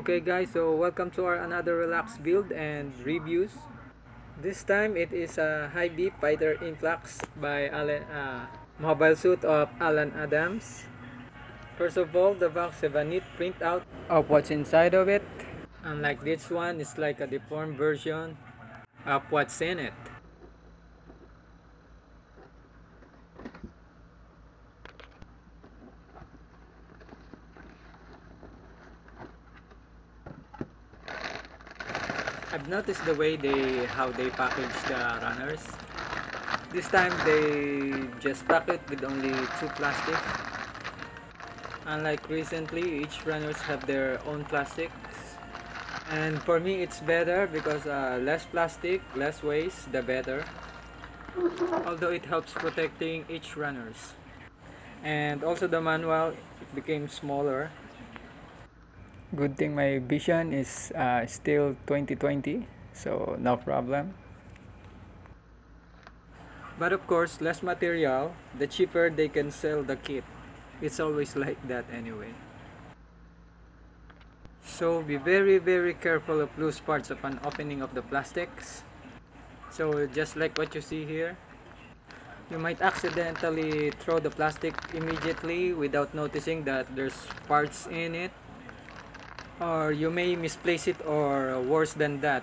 Okay guys, so welcome to our another relaxed build and reviews. This time it is a Hy-Vee Fighter Influx by Mobile Suit of Alan Adams. First of all, the box have a neat printout of what's inside of it. Unlike this one, it's like a deformed version of what's in it. I've noticed the way how they package the runners. This time they just pack it with only two plastic. Unlike recently, each runners have their own plastics. And for me it's better because less plastic, less waste, the better. Although it helps protecting each runners. And also the manual became smaller. Good thing my vision is still 2020, so no problem. But of course, less material, the cheaper they can sell the kit. It's always like that anyway. So be very careful of loose parts upon opening of the plastics. So just like what you see here, you might accidentally throw the plastic immediately without noticing that there's parts in it. Or you may misplace it, or worse than that,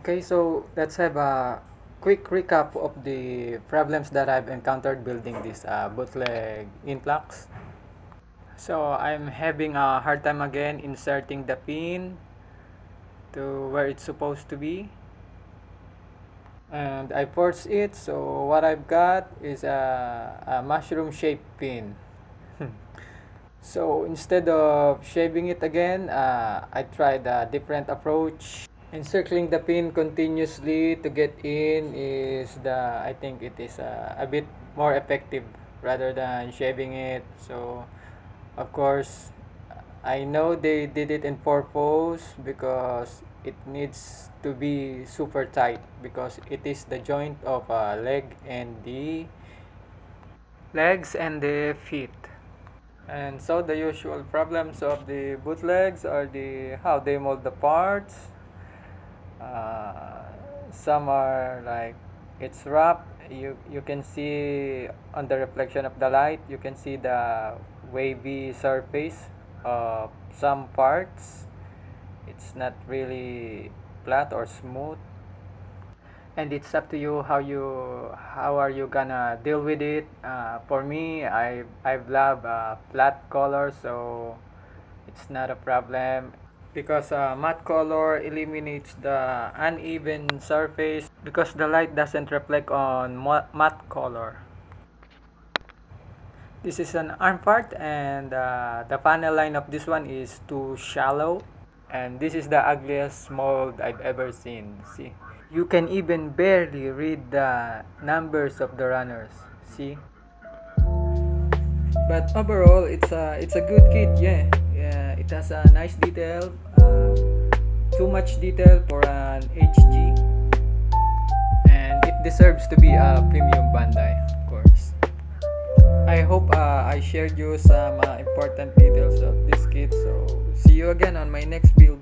Okay, so let's have a quick recap of the problems that I've encountered building this bootleg Influx. So I'm having a hard time again inserting the pin to where it's supposed to be. And I force it, so what I've got is a mushroom shaped pin. So instead of shaving it again, I tried a different approach. Encircling the pin continuously to get in is I think it is a bit more effective rather than shaving it. So of course I know they did it in purpose because it needs to be super tight because it is the joint of leg and the legs and the feet. And so the usual problems of the bootlegs are how they mold the parts. Some are like it's rough. You can see on the reflection of the light, you can see the wavy surface of some parts. It's not really flat or smooth, and it's up to you how are you gonna deal with it. For me, I've loved flat color, so it's not a problem because matte color eliminates the uneven surface because the light doesn't reflect on matte color. This is an arm part, and the panel line of this one is too shallow, and this is the ugliest mold I've ever seen. See, you can even barely read the numbers of the runners. See, but overall it's a good kit. Yeah, it has a nice detail, too much detail for an HG, and it deserves to be a premium Bandai, of course. I hope I shared you some important details of this kit. So see you again on my next build.